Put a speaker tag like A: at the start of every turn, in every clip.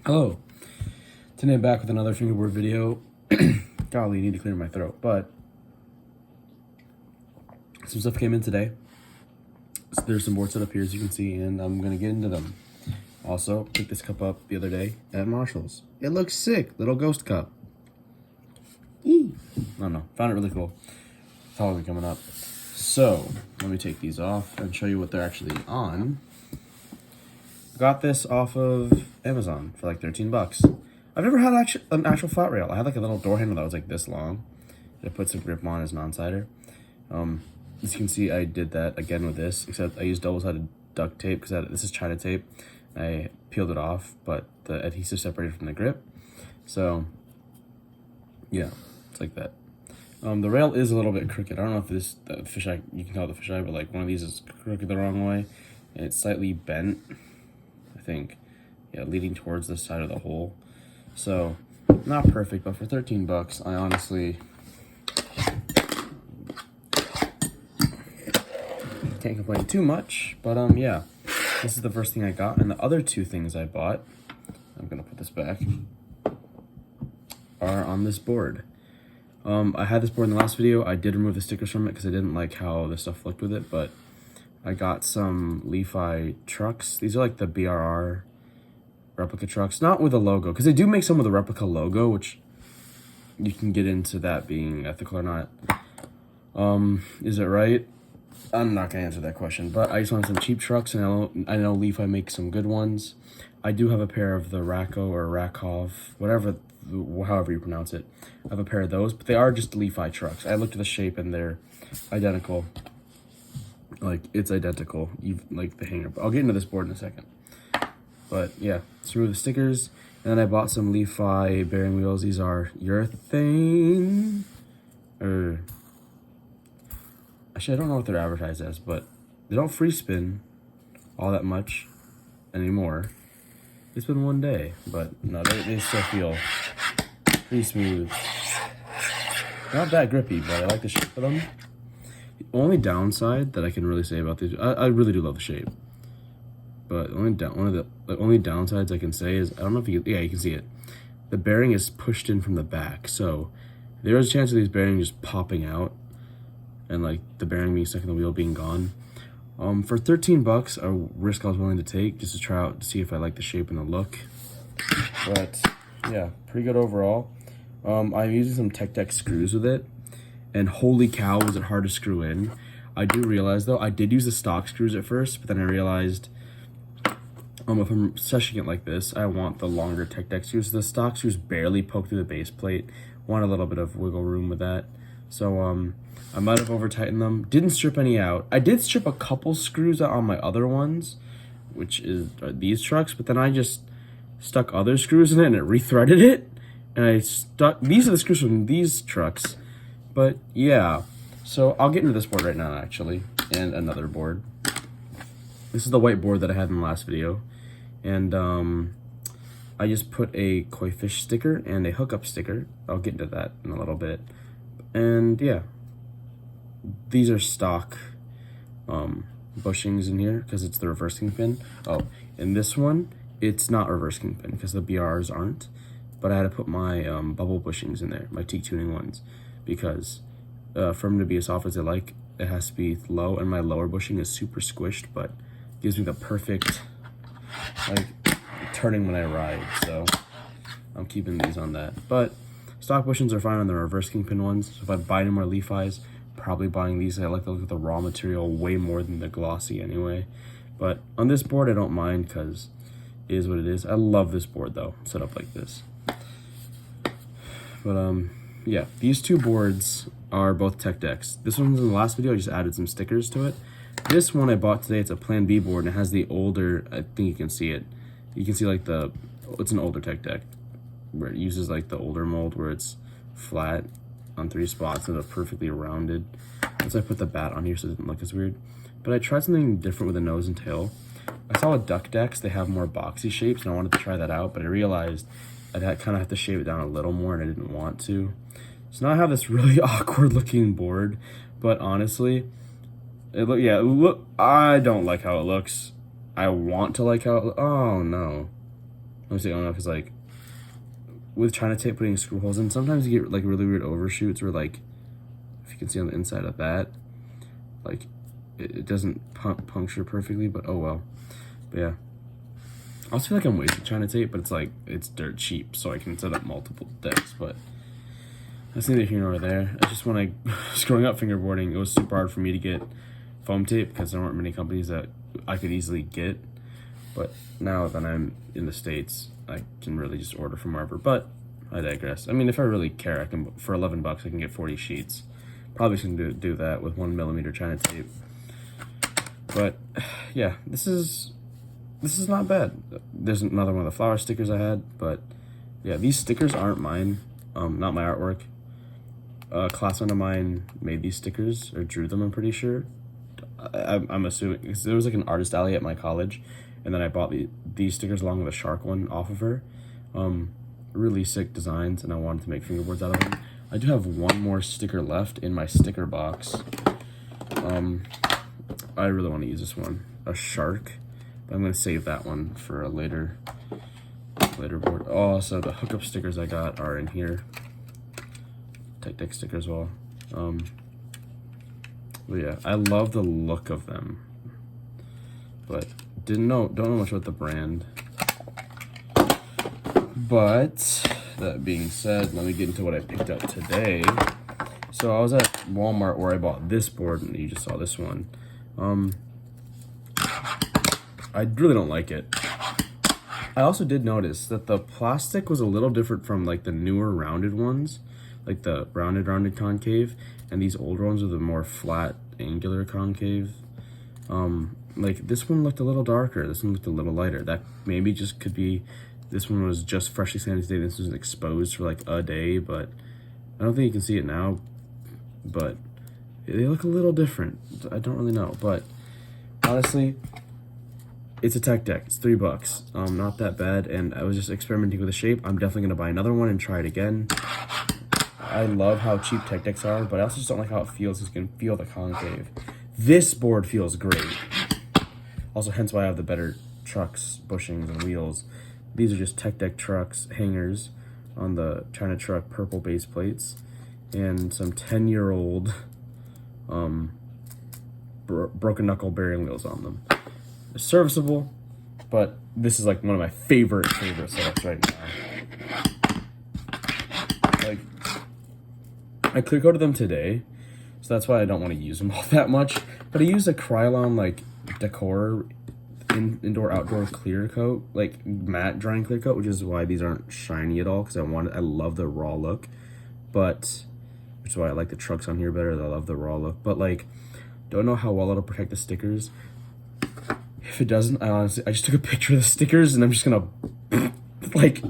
A: Hello, today I'm back with another fingerboard video. Golly, I need to clear my throat, but some stuff came in today. So there's some boards set up here, as you can see, and I'm gonna get into them. Also, picked this cup up the other day at Marshall's. It looks sick, little ghost cup. I don't know, found it really cool. Halloween coming up. So, let me take these off and show you what they're actually on. Got this off of Amazon for like 13 bucks. I've never had an actual flat rail. I had like a little door handle that was like this long. I put some grip on as non-sider. As you can see, I did that again with this, except I used double-sided duct tape because this is China tape. I peeled it off, but the adhesive separated from the grip. So, yeah, it's like that. The rail is a little bit crooked. I don't know if this fisheye, you can tell the fisheye, but like one of these is crooked the wrong way, and it's slightly bent. I think, yeah, leading towards the side of the hole. So, not perfect, but for 13 bucks, I honestly can't complain too much. But yeah, this is the first thing I got, and the other two things I bought, I'm gonna put this back, are on this board. I had this board in the last video. I did remove the stickers from it because I didn't like how the stuff looked with it, but I got some Lefi trucks. These are like the BRR replica trucks, not with a logo, because they do make some with a replica logo, which you can get into that being ethical or not. Is it right? I'm not gonna answer that question, but I just wanted some cheap trucks, and I know Lefi makes some good ones. I do have a pair of the Racco or Rakov, however you pronounce it. I have a pair of those, but they are just Lefi trucks. I looked at the shape and they're identical. Like, it's identical, like the hanger. I'll get into this board in a second. But yeah, let's remove the stickers. And then I bought some Lefi bearing wheels. These are urethane, or actually I don't know what they're advertised as, but they don't free spin all that much anymore. It's been one day, but no, they still feel pretty smooth. Not that grippy, but I like the shape of them. The only downside that I can really say about these, I really do love the shape, but one of the only downsides I can say is, I don't know if you can see it. The bearing is pushed in from the back, so there is a chance of these bearings just popping out and like the bearing being stuck in the wheel being gone. For 13 bucks, a risk I was willing to take just to try out to see if I like the shape and the look. But yeah, pretty good overall. I'm using some Tech Deck screws with it, and holy cow, was it hard to screw in. I do realize though, I did use the stock screws at first, but then I realized if I'm stretching it like this, I want the longer Tech Deck screws. The stock screws barely poke through the base plate. Want a little bit of wiggle room with that. So I might have over tightened them. Didn't strip any out. I did strip a couple screws out on my other ones, which are these trucks, but then I just stuck other screws in it and it rethreaded it. And I stuck, these are the screws from these trucks. But yeah, so I'll get into this board right now actually, and another board. This is the white board that I had in the last video. And I just put a koi fish sticker and a hookup sticker. I'll get into that in a little bit. And yeah, these are stock bushings in here because it's the reverse kingpin. Oh, in this one, it's not reverse kingpin because the BRs aren't. But I had to put my bubble bushings in there, my teak tuning ones, because for them to be as soft as I like, it has to be low, and my lower bushing is super squished, but gives me the perfect like turning when I ride. So I'm keeping these on that. But stock bushings are fine on the reverse kingpin ones. So if I buy any more Lefis, probably buying these. I like to look at the raw material way more than the glossy anyway. But on this board, I don't mind because it is what it is. I love this board though, set up like this. But yeah, these two boards are both Tech Decks. This one's in the last video, I just added some stickers to it. This one I bought today, it's a Plan B board, and it has the older, I think you can see it. You can see like it's an older Tech Deck, where it uses like the older mold where it's flat on 3 spots and it's perfectly rounded. So I put the bat on here so it didn't look as weird. But I tried something different with the nose and tail. I saw with duck decks, they have more boxy shapes, and I wanted to try that out, but I realized I'd kind of have to shave it down a little more, and I didn't want to. So now I have this really awkward looking board, but honestly, I don't like how it looks. I want to like how it oh no. I'm saying on off is like with China tape putting screw holes in, sometimes you get like really weird overshoots where like, if you can see on the inside of that, like it doesn't puncture perfectly, but oh well. But yeah, I also feel like I'm wasting China tape, but it's like, it's dirt cheap, so I can set up multiple decks, but that's neither here nor there. It's just when I was growing up fingerboarding, it was super hard for me to get foam tape because there weren't many companies that I could easily get. But now that I'm in the States, I can really just order from wherever. But I digress. I mean, if I really care, I can, for $11, I can get 40 sheets. Probably shouldn't do that with 1mm China tape. But yeah, this is not bad. There's another one of the flower stickers I had, but yeah, these stickers aren't mine. Not my artwork. A classmate of mine made these stickers, or drew them, I'm pretty sure. I'm assuming, because there was like an artist alley at my college, and then I bought these stickers along with a shark one off of her. Really sick designs, and I wanted to make fingerboards out of them. I do have one more sticker left in my sticker box. I really want to use this one, a shark, but I'm going to save that one for a later board. Oh, so the hookup stickers I got are in here. Tech deck stickers as well. But yeah, I love the look of them, but don't know much about the brand. But that being said, let me get into what I picked up today. So I was at Walmart where I bought this board, and you just saw this one. I really don't like it. I also did notice that the plastic was a little different from like the newer rounded ones, like the rounded concave, and these older ones are the more flat angular concave. Like this one looked a little darker, this one looked a little lighter. That maybe just could be, this one was just freshly sanded today, this was exposed for like a day, but I don't think you can see it now, but they look a little different. I don't really know, but honestly, it's a tech deck. It's $3. Not that bad, and I was just experimenting with the shape. I'm definitely gonna buy another one and try it again. I love how cheap tech decks are, but I also just don't like how it feels. You can feel the concave. This board feels great. Also, hence why I have the better trucks, bushings, and wheels. These are just tech deck trucks, hangers on the China truck purple base plates, and some 10-year-old broken knuckle bearing wheels on them. They're serviceable, but this is like one of my favorite setups right now. Like, I clear coated them today, so that's why I don't want to use them all that much. But I used a Krylon like decor indoor outdoor clear coat, like matte drying clear coat, which is why these aren't shiny at all, because I love the raw look, but which is why I like the trucks on here better. I love the raw look, but like, don't know how well it'll protect the stickers. If it doesn't, I just took a picture of the stickers, and I'm just gonna like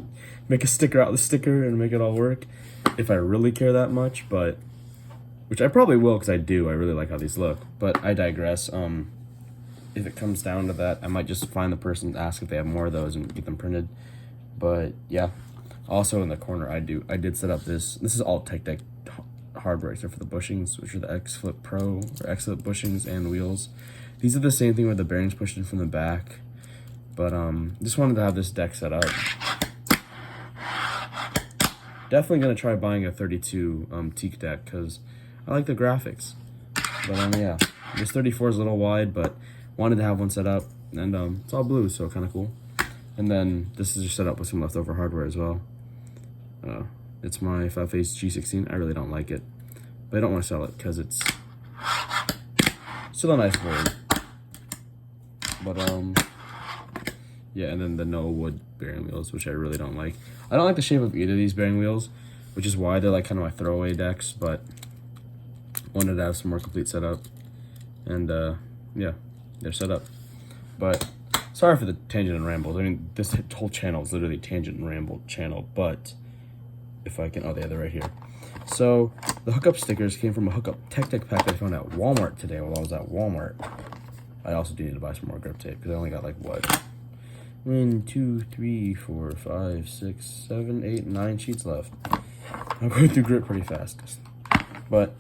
A: make a sticker out of the sticker and make it all work if I really care that much, but which I probably will, because I really like how these look, but I digress. If it comes down to that, I might just find the person, ask if they have more of those, and get them printed. But yeah, also in the corner, I did set up this is all tech deck hardware except for the bushings, which are the X-Flip Pro or X-Flip bushings and wheels. These are the same thing where the bearings pushed in from the back, but just wanted to have this deck set up. Definitely gonna try buying a 32 teak deck because I like the graphics. But yeah, this 34 is a little wide, but wanted to have one set up, and it's all blue, so kind of cool. And then this is just set up with some leftover hardware as well. It's my 5-phase G16. I really don't like it, but I don't want to sell it because it's still a nice board. But yeah, and then the no wood bearing wheels, which I really don't like. I don't like the shape of either of these bearing wheels, which is why they're like kind of my throwaway decks, but wanted to have some more complete setup. And yeah, they're set up. But sorry for the tangent and rambles. I mean, this whole channel is literally tangent and ramble channel, but if I can, oh, they're right here. So the hookup stickers came from a hookup tech deck pack I found at Walmart today while I was at Walmart. I also do need to buy some more grip tape because I only got like what? 1, 2, 3, 4, 5, 6, 7, 8, 9 sheets left. I'm going through grip pretty fast. But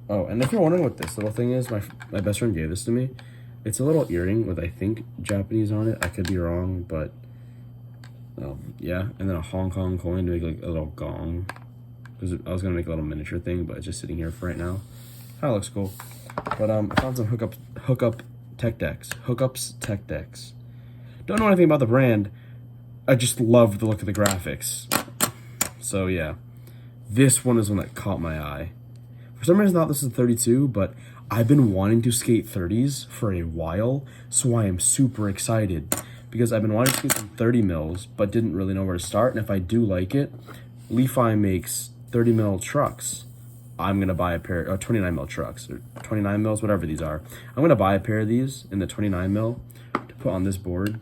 A: oh, and if you're wondering what this little thing is, my best friend gave this to me. It's a little earring with, I think, Japanese on it. I could be wrong, but Yeah, and then a Hong Kong coin to make like a little gong. Because I was gonna make a little miniature thing, but it's just sitting here for right now. Kind of looks cool. But I found some hookup tech decks. Hookups tech decks. Don't know anything about the brand. I just love the look of the graphics. So yeah, this one is one that caught my eye. For some reason I thought this is 32, but I've been wanting to skate 30s for a while, so I am super excited. Because I've been wanting to skate some 30 mils, but didn't really know where to start. And if I do like it, Lefi makes 30 mil trucks. I'm gonna buy a pair of 29 mil trucks, or 29 mils, whatever these are. I'm gonna buy a pair of these in the 29 mil to put on this board,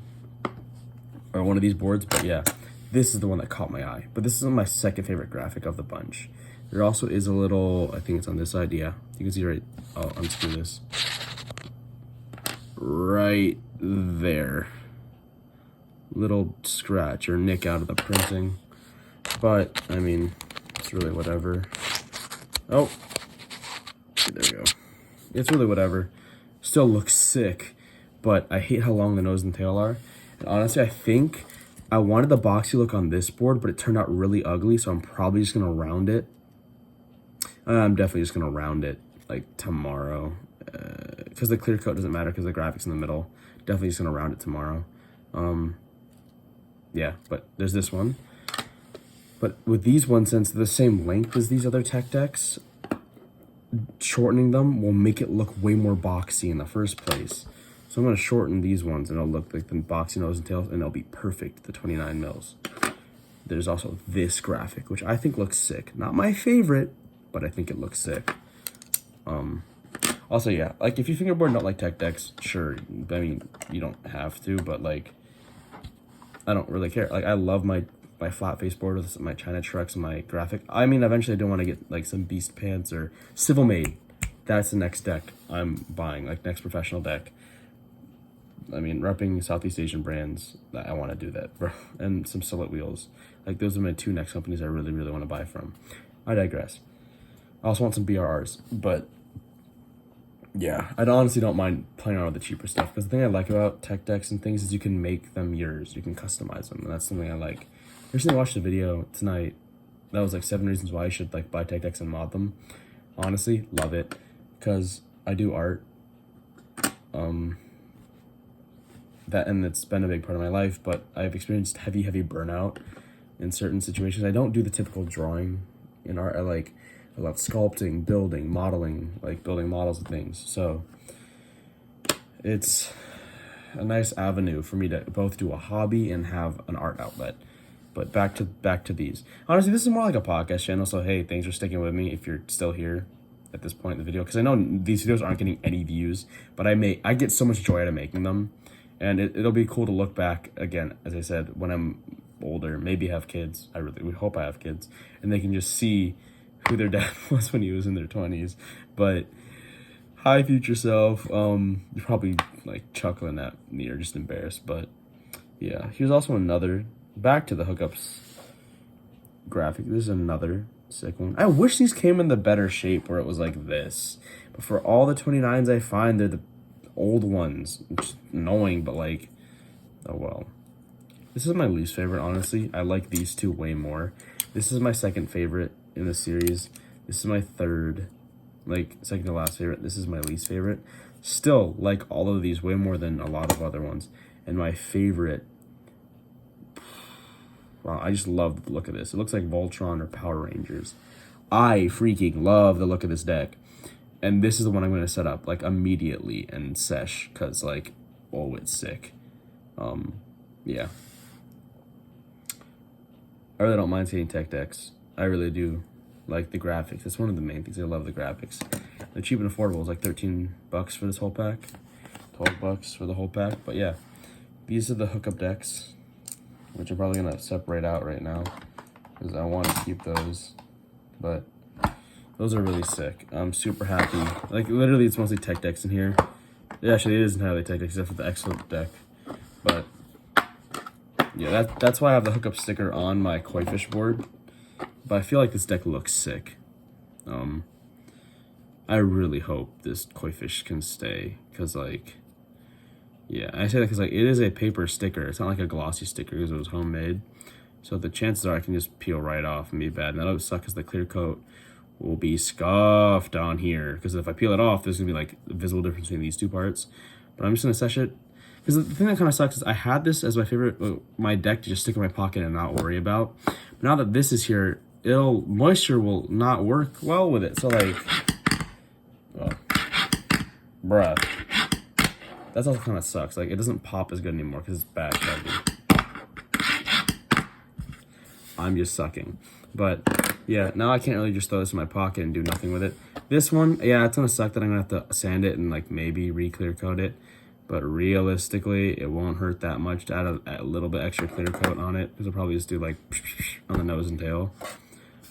A: or one of these boards. But yeah, this is the one that caught my eye. But this is my second favorite graphic of the bunch. There also is a little, I think it's on this side, yeah. You can see right, I'll unscrew this. Right there. Little scratch or nick out of the printing. But, I mean, it's really whatever. Oh, there we go. It's really whatever. Still looks sick, but I hate how long the nose and tail are. And honestly, I think I wanted the boxy look on this board, but it turned out really ugly, so I'm probably just gonna round it. I'm definitely just gonna round it like tomorrow, because the clear coat doesn't matter because the graphics in the middle. Definitely just gonna round it tomorrow. Yeah, but there's this one. But with these ones, since they're the same length as these other tech decks, shortening them will make it look way more boxy in the first place. So I'm gonna shorten these ones and it'll look like the boxy nose and tails, and it'll be perfect, the 29 mils. There's also this graphic, which I think looks sick. Not my favorite, but I think it looks sick. Also, yeah, like if you fingerboard and don't like tech decks, sure, I mean, you don't have to, but like, I don't really care. Like, I love my flat face board with my China trucks and my graphic. I mean, eventually I do want to get like some Beast Pants or Civil Made. That's the next deck I'm buying, like next professional deck. I mean, repping Southeast Asian brands, I want to do that, bro. And some Silhouette wheels. Like, those are my two next companies I really, really want to buy from. I digress. I also want some BRRs, but yeah, I honestly don't mind playing around with the cheaper stuff, because the thing I like about tech decks and things is you can make them yours. You can customize them, and that's something I like. I recently watched a video tonight that was like 7 reasons why you should like buy tech decks and mod them. Honestly, love it, because I do art. And it's been a big part of my life, but I've experienced heavy burnout in certain situations. I don't do the typical drawing in art. I love sculpting, building, modeling, like building models of things. So it's a nice avenue for me to both do a hobby and have an art outlet. But back to these. Honestly, this is more like a podcast channel, so hey, thanks for sticking with me if you're still here at this point in the video, because I know these videos aren't getting any views, but I get so much joy out of making them. And it'll be cool to look back again, as I said, when I'm older, maybe have kids. I really hope I have kids, and they can just see who their dad was when he was in their 20s. But hi, future self. You're probably like chuckling at me or just embarrassed. But yeah, here's also another, back to the hookups graphic. This is another sick one. I wish these came in the better shape where it was like this. But for all the 29s I find, they're the old ones. It's annoying, but like, oh well. This is my least favorite, honestly. I like these two way more. This is my second favorite in the series. This is my third, like second to last favorite. This is my least favorite. Still like all of these way more than a lot of other ones. And my favorite, wow, I just love the look of this. It looks like Voltron or Power Rangers. I freaking love the look of this deck. And this is the one I'm going to set up, like, immediately and sesh, because, like, oh, it's sick. Yeah. I really don't mind seeing tech decks. I really do like the graphics. That's one of the main things. I love the graphics. They're cheap and affordable. It's like $13 for this whole pack. $12 for the whole pack. But, yeah. These are the hookup decks, which I'm probably going to separate out right now, because I want to keep those. But those are really sick. I'm super happy. Like, literally, it's mostly tech decks in here. Actually, it is entirely tech decks, except for the excellent deck. But, yeah, that's why I have the hookup sticker on my koi fish board. But I feel like this deck looks sick. I really hope this koi fish can stay. Because, like, Yeah, I say that because like it is a paper sticker. It's not like a glossy sticker because it was homemade. So the chances are I can just peel right off and be bad. And that would suck because the clear coat will be scuffed on here. Because if I peel it off, there's gonna be like a visible difference between these two parts. But I'm just gonna sesh it. Because the thing that kind of sucks is I had this as my favorite, my deck to just stick in my pocket and not worry about. But now that this is here, moisture will not work well with it. So like, oh, bruh. That's also kind of sucks. Like, it doesn't pop as good anymore because it's bad chuggy. I'm just sucking. But, yeah, now I can't really just throw this in my pocket and do nothing with it. This one, yeah, it's going to suck that I'm going to have to sand it and, like, maybe re-clear coat it. But realistically, it won't hurt that much to add a little bit extra clear coat on it. Because I'll probably just do, like, on the nose and tail.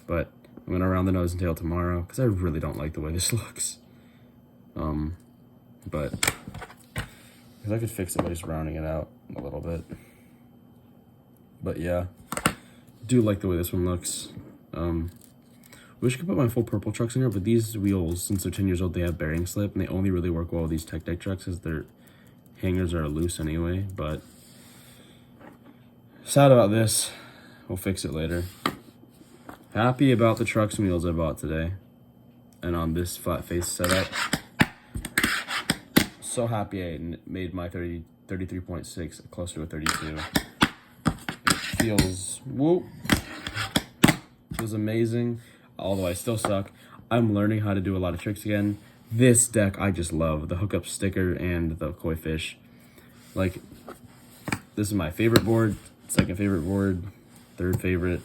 A: But I'm going to round the nose and tail tomorrow because I really don't like the way this looks. But... because I could fix it by just rounding it out a little bit. But yeah, do like the way this one looks. Wish I could put my full purple trucks in here, but these wheels, since they're 10 years old, they have bearing slip, and they only really work well with these tech deck trucks because their hangers are loose anyway. But sad about this. We'll fix it later. Happy about the trucks and wheels I bought today. And on this flat face setup. So happy I made my 33.6 closer to a 32. It feels, whoop, feels amazing, although I still suck. I'm learning how to do a lot of tricks again. This deck I just love, the hookup sticker and the koi fish. Like, this is my favorite board, second favorite board, third favorite,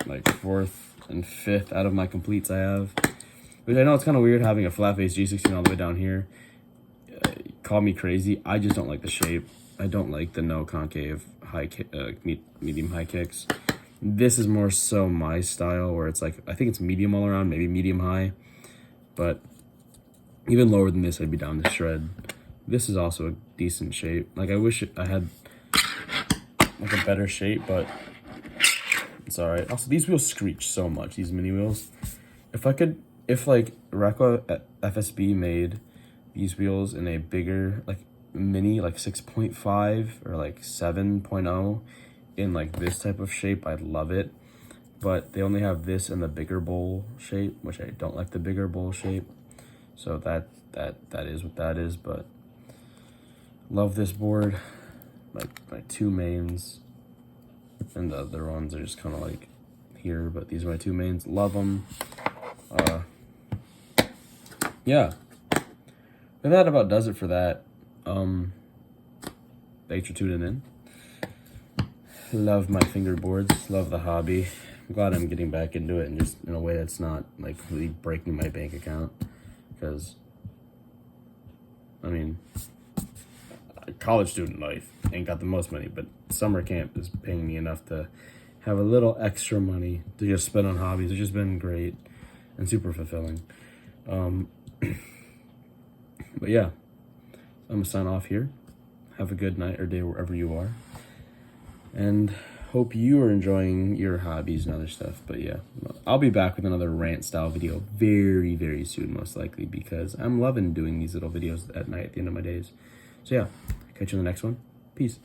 A: like fourth and fifth out of my completes I have. Which I know it's kind of weird having a flat face G16 all the way down here. Call me crazy. I just don't like the shape. I don't like the no concave medium high kicks. This is more so my style where it's like, I think it's medium all around, maybe medium high. But even lower than this, I'd be down to shred. This is also a decent shape. Like, I wish I had like a better shape, but it's all right. Also, these wheels screech so much, these mini wheels. If like Rekwa at FSB made these wheels in a bigger, like mini, like 6.5 or like 7.0 in like this type of shape, I'd love it. But they only have this in the bigger bowl shape, which I don't like the bigger bowl shape. So that is what that is. But love this board. My two mains, and the other ones are just kind of like here. But these are my two mains. Love them. Yeah, and that about does it for that. Thanks for tuning in. Love my fingerboards, love the hobby. I'm glad I'm getting back into it and just in a way that's not like completely breaking my bank account. Because, I mean, college student life ain't got the most money, but summer camp is paying me enough to have a little extra money to just spend on hobbies. It's just been great and super fulfilling. But yeah, I'm gonna sign off here. Have a good night or day wherever you are, and hope you are enjoying your hobbies and other stuff. But yeah, I'll be back with another rant style video very, very soon, most likely, because I'm loving doing these little videos at night at the end of my days. So yeah, catch you in the next one. Peace.